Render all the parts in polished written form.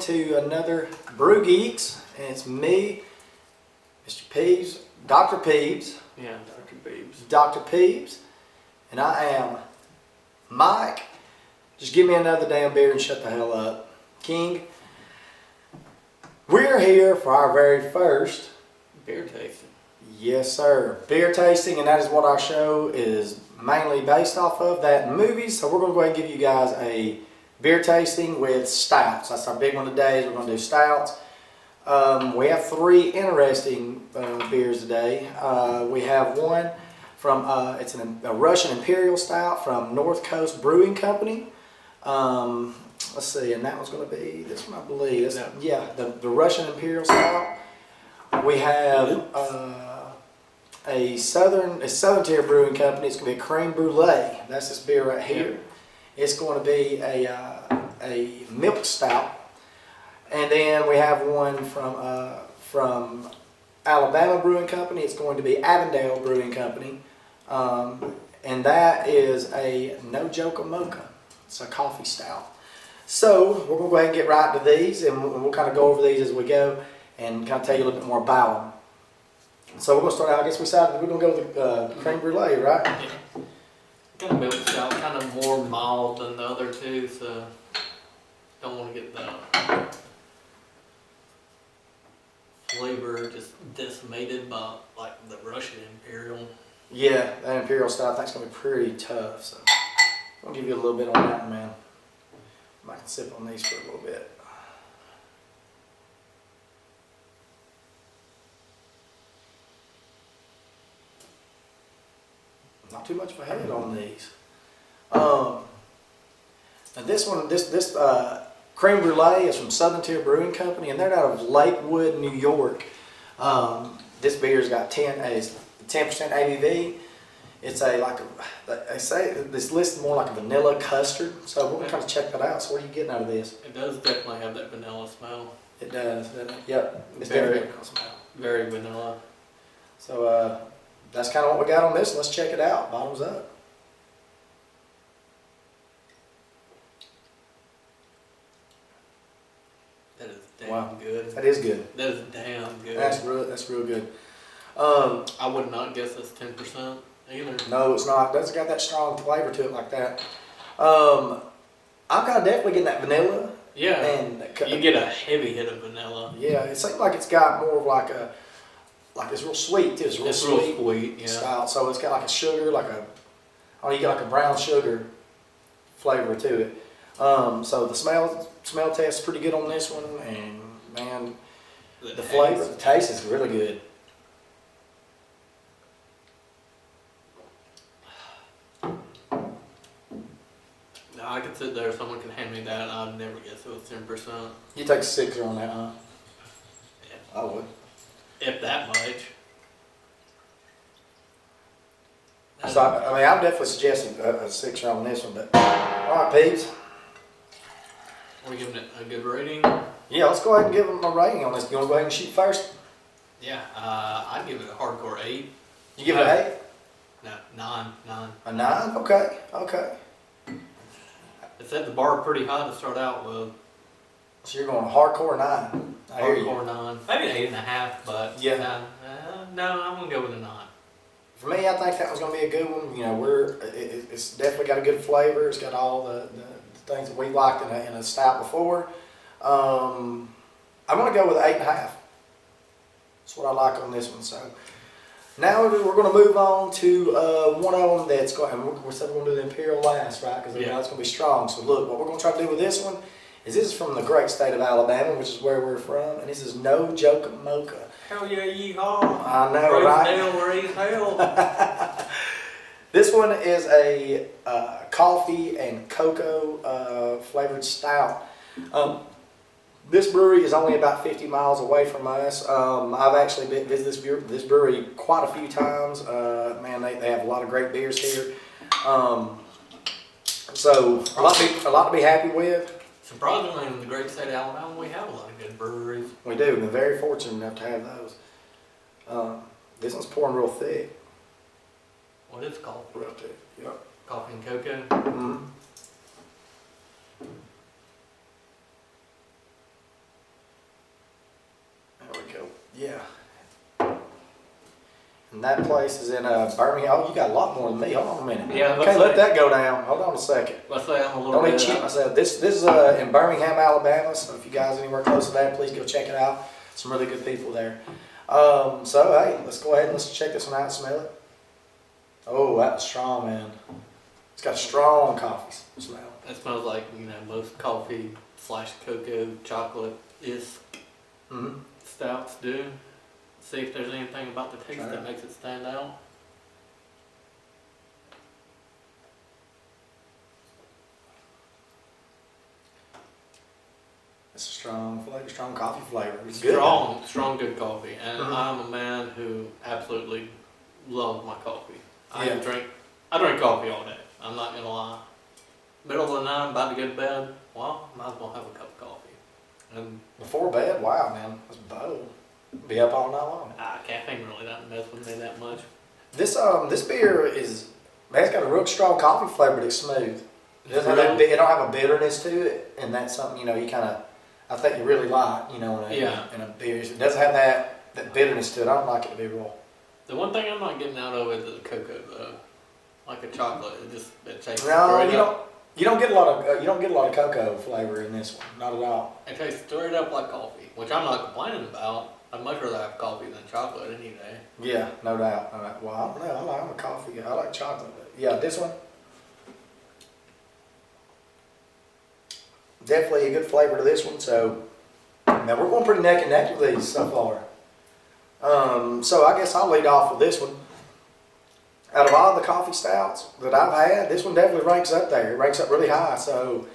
to another Brew Geeks, and it's me, Mr. Peeves, Dr. Peeves. Yeah, Dr. Peeves. Dr. Peeves, and I am Mike. Just give me another damn beer and shut the hell up. King, we're here for our very first Beer tasting. yes sir, beer tasting, and that is what our show is mainly based off of, that and movies. So we're going to go ahead and give you guys a beer tasting with stouts. That's our big one today. We're going to do stouts. We have three interesting beers today. We have one from, it's a Russian Imperial stout from North Coast Brewing Company. Let's see, and that one's going to be this one, I believe. Yeah, the Russian Imperial stout. We have a Southern Tier Brewing Company. It's going to be a Creme Brulee. That's this beer right here. Yep. It's going to be a milk stout. And then we have one from Alabama Brewing Company. It's going to be Avondale Brewing Company. And that is a no Joka Mocha. It's a coffee stout. So we're going to go ahead and get right to these, and we'll kind of go over these as we go and kind of tell you a little bit more about them. So we're going to start out, I guess we decided we're going to go with the Creme Brulee, right? Yeah. Kind of milk stout, kind of more mild than the other two, so don't want to get the flavor just decimated by like the Russian Imperial. Yeah, that Imperial stout I think it's going to be pretty tough, so I'll give you a little bit on that one, man. I can sip on these for a little bit. Not too much of a head on these. Now this one, this Creme Brulee is from Southern Tier Brewing Company, and they're out of Lakewood, New York. This beer's got 10% ABV. It's they say it's listed more like a vanilla custard. So we're gonna kind of check that out. So what are you getting out of this? It does definitely have that vanilla smell. It does, doesn't it? Yep. It's Very, definitely vanilla smell. Very vanilla. So that's kind of what we got on this. Let's check it out. Bottoms up. That is damn good. That is good. That is damn good. That's real good. I would not guess that's 10% either. No, it's not. It doesn't got that strong flavor to it like that. I'm kind of definitely getting that vanilla. Yeah. And you get a heavy hit of vanilla. Yeah, it seems like it's got more of like it's real sweet too. It's real sweet. Yeah. Style. So it's got like a sugar, you get like a brown sugar flavor to it. So the smell test is pretty good on this one, and man, the flavor, the taste is really good. I could sit there, someone can hand me that, I'd never guess it was 10%. You take a 6 on that, huh? Yeah. I would. If that much. So I mean, I'm definitely suggesting a 6 on this one, but all right, Peeps. Are we giving it a good rating? Yeah, let's go ahead and give them a rating on this. You want to go ahead and shoot first? Yeah, I'd give it a hardcore 8. You give it an 8? No, 9. A 9? Okay, okay. It set the bar pretty high to start out with. So you're going hardcore 9. I hear you. Hardcore 9. Maybe an 8.5, but yeah. No, I'm gonna go with a 9. For me, I think that was gonna be a good one. You know, it's definitely got a good flavor. It's got all the things that we liked in a stout before. I'm gonna go with 8.5. That's what I like on this one. So now we're gonna move on to one of them that's going. We said we're gonna do the Imperial last, right? Because it's gonna be strong. So look, what we're gonna try to do with this one is this is from the great state of Alabama, which is where we're from, and this is no Joka Mocha. Hell yeah, yeehaw! I know, right? Raise hell. This one is a coffee and cocoa flavored stout. This brewery is only about 50 miles away from us. I've actually visited this brewery quite a few times. Man, they have a lot of great beers here. So a lot to be happy with. Surprisingly, in the great state of Alabama, we have a lot of good breweries. We do. We're very fortunate enough to have those. This one's pouring real thick. What is it called? Real thick. Yep. Coffee and cocoa. Mm-hmm. Yeah. And that place is in Birmingham. Oh, you got a lot more than me. Hold on a minute. Yeah, Can't let that go down. Hold on a second. Let's say I'm a little Don't bit. need to cheat myself. This is in Birmingham, Alabama. So if you guys are anywhere close to that, please go check it out. Some really good people there. So hey, let's go ahead and let's check this one out and smell it. Oh, that's strong, man. It's got a strong coffee smell. It smells like, you know, most coffee / cocoa chocolate is stouts do. See if there's anything about the taste that makes it stand out. It's a strong flavor, strong coffee flavor. It's Strong good coffee. And I'm a man who absolutely loves my coffee. I drink coffee all day. I'm not gonna lie. Middle of the night, I'm about to go to bed. Well, might as well have a cup of coffee. And before bed, wow, man, that's bold. Be up all night long. Caffeine really doesn't mess with me that much. This beer is, man, it's got a real strong coffee flavor, but it's smooth. It doesn't have it don't have a bitterness to it, and that's something, you know, you kind of, I think you really like, you know, in a beer. It doesn't have that bitterness to it. I don't like it to be raw. The one thing I'm not getting out of it is the cocoa though. Like a chocolate, it tastes No, you don't get a lot of cocoa flavor in this one. Not at all. It tastes straight up like coffee, which I'm not complaining about. I'd much rather have coffee than chocolate any day. Yeah, no doubt. Well, I don't know. I'm a coffee guy. I like chocolate. But yeah, this one, definitely a good flavor to this one. So now we're going pretty neck and neck with these so far. So I guess I'll lead off with this one. Out of all the coffee stouts that I've had, this one definitely ranks up there. It ranks up really high. So,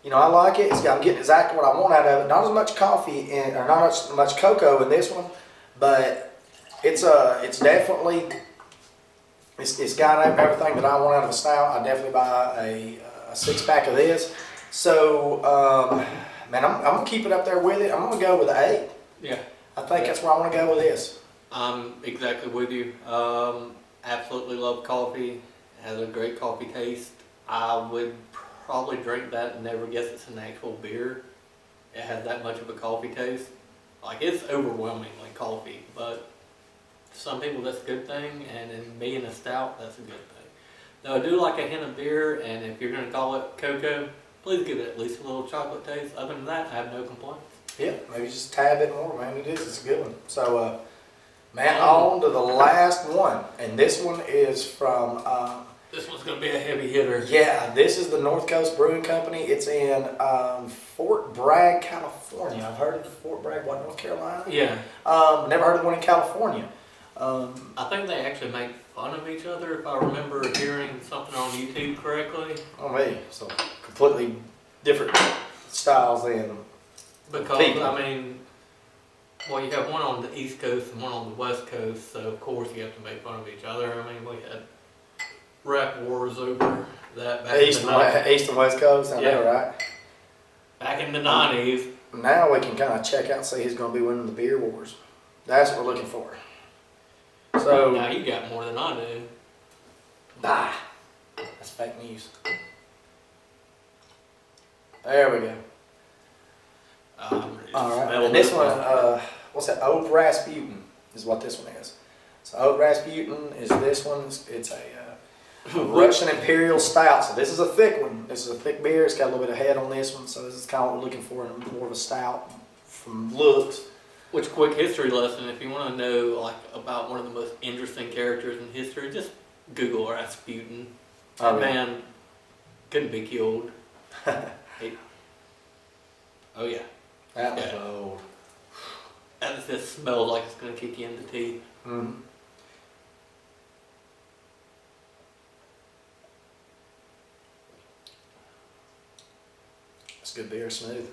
you know, I like it. I'm getting exactly what I want out of it. Not as much coffee or not as much cocoa in this one, but it's definitely it's got everything that I want out of a stout. I definitely buy a 6-pack of this. So, man, I'm gonna keep it up there with it. I'm gonna go with an 8. Yeah, I think that's where I want to go with this. I'm exactly with you. Absolutely love coffee. It has a great coffee taste. I would probably drink that and never guess it's an actual beer. It has that much of a coffee taste. Like, it's overwhelmingly coffee, but to some people that's a good thing, and in me and a stout, that's a good thing. Now, I do like a hint of beer, and if you're going to call it cocoa, please give it at least a little chocolate taste. Other than that, I have no complaints. Yeah, maybe just a tad bit more, man. It's a good one. So, man, on to the last one, and this one is from. This one's going to be a heavy hitter. Yeah, this is the North Coast Brewing Company. It's in Fort Bragg, California. I've heard of Fort Bragg, North Carolina? Yeah. Never heard of one in California. I think they actually make fun of each other, if I remember hearing something on YouTube correctly. Oh, me. So, completely different styles than because, people. I mean, well, you have one on the East Coast and one on the West Coast, so of course you have to make fun of each other. I mean, we had rap wars over that back East in the 90s. East and West Coast, I know, right? Back in the 90s. Now we can kind of check out and see who's going to be winning the beer wars. That's what we're looking for. So now you got more than I do. Bah, that's fake news. There we go. All right, and this one, what's that? Old Rasputin is what this one is. So Old Rasputin is this one. It's a Russian Imperial Stout. So this is a thick one. This is a thick beer. It's got a little bit of head on this one. So this is kind of what we're looking for in more of a stout from looks. Which, quick history lesson, if you want to know like about one of the most interesting characters in history, just Google Rasputin. That man couldn't be killed. Oh yeah. That was old. That just smells like it's going to kick you in the teeth. Mm-hmm. That's good beer, smooth.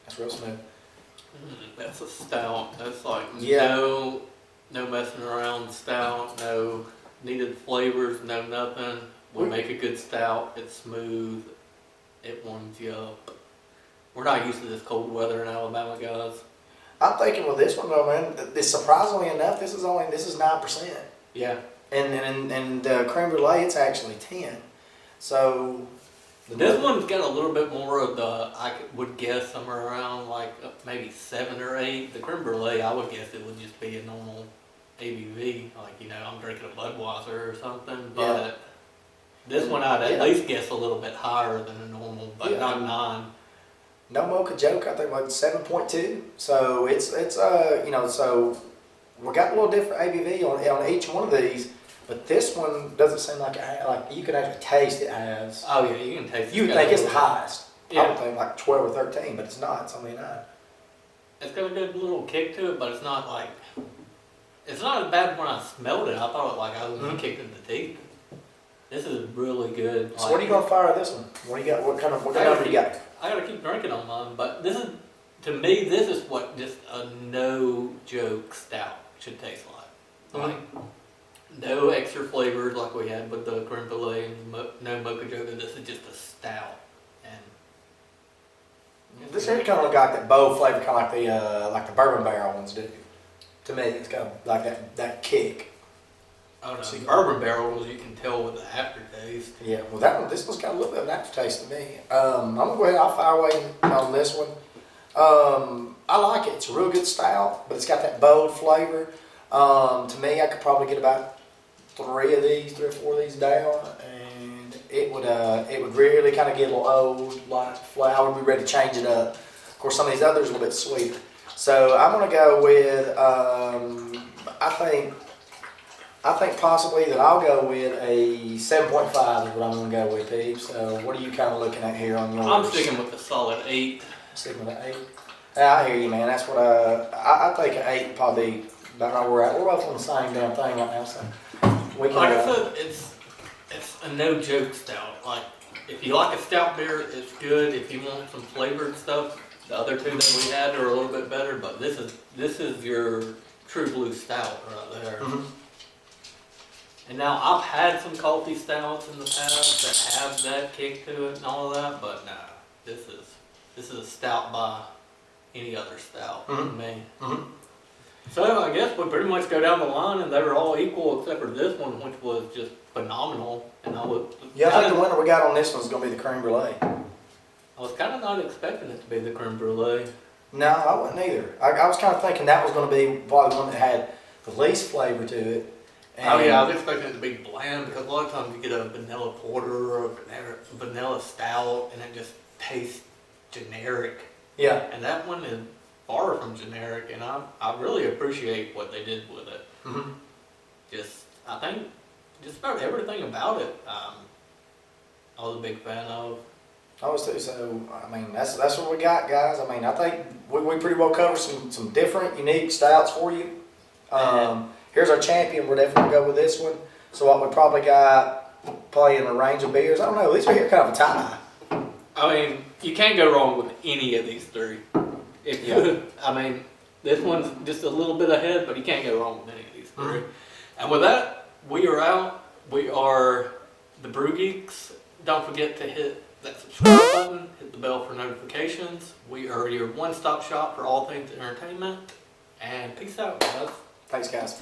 That's real smooth. That's a stout. That's like no messing around stout, no needed flavors, no nothing. We make a good stout. It's smooth. It warms you up. We're not used to this cold weather in Alabama, guys. I'm thinking with this one though, man. Surprisingly enough, this is 9%. Yeah. And Creme Brulee, it's actually 10. So This one's got a little bit more of the, would guess somewhere around like maybe 7 or 8. The Creme Brulee, I would guess it would just be a normal ABV, like, you know, I'm drinking a Budweiser or something, but Yeah. this one I'd at least guess a little bit higher than a normal, but not 9. No Mocha Joka, I think like 7.2. So it's you know, so we got a little different ABV on each one of these, but this one doesn't seem like you can actually taste it as. Oh yeah, you can taste it. You would think it's the highest. Yeah. I would think like 12 or 13, but it's not. It's only 9. It's got a good little kick to it, but it's not like, it's not as bad when I smelled it. I thought I was getting kicked in the teeth. This is really good. So what are you gonna fire this one? What do you got? What kind of number you got? I gotta keep drinking on mine, but this is, to me, this is what just a no joke stout should taste like. Like, no extra flavors like we had with the Creme Brulee and no Mocha Joka. This is just a stout. And This here kind of look like that bold flavor, kind of like the bourbon barrel ones do. To me, it's got like that kick. oh no, bourbon barrels you can tell with the aftertaste. Yeah, well this one's got a little bit of an aftertaste to me. I'm gonna go ahead. I'll fire away on this one. I like it. It's a real good stout, but it's got that bold flavor. To me, I could probably get about 3 or 4 of these down, and it would really kind of get a little old, like flat. I would be ready to change it up. Of course, some of these others are a little bit sweeter. So I'm gonna go with. I think possibly that I'll go with a 7.5 is what I'm gonna go with, Pete. So what are you kind of looking at here on yours? I'm sticking with the solid 8. Sticking with an 8. Yeah, I hear you, man. That's what I think an 8 would probably be about where we're at. We're both on the same damn thing right now, so we can. Like I said, it's a no joke stout. Like, if you like a stout beer, it's good. If you want some flavored stuff, the other 2 that we had are a little bit better. But this is your true blue stout right there. And now I've had some coffee stouts in the past that have that kick to it and all of that, but no, this is a stout by any other stout to me. So I guess we pretty much go down the line and they were all equal except for this one, which was just phenomenal. And I think the winner we got on this one is going to be the Creme Brulee. I was kind of not expecting it to be the Creme Brulee. No, I wasn't either. I was kind of thinking that was going to be probably the one that had the least flavor to it. Oh yeah, I was expecting it to be bland because a lot of times you get a vanilla porter or a vanilla stout and it just tastes generic. Yeah. And that one is far from generic, and I really appreciate what they did with it. I think just about everything about it, I was a big fan of. I was too. So I mean, that's what we got, guys. I mean, I think we pretty well covered some different, unique stouts for you. Here's our champion. We're definitely gonna go with this one. So what we probably got playing a range of beers. I don't know. These are here kind of a tie. I mean, you can't go wrong with any of these 3. I mean, this one's just a little bit ahead, but you can't go wrong with any of these 3. And with that, we are out. We are the Brew Geeks. Don't forget to hit that subscribe button, hit the bell for notifications. We are your one-stop shop for all things entertainment. And peace out, guys. Thanks, guys.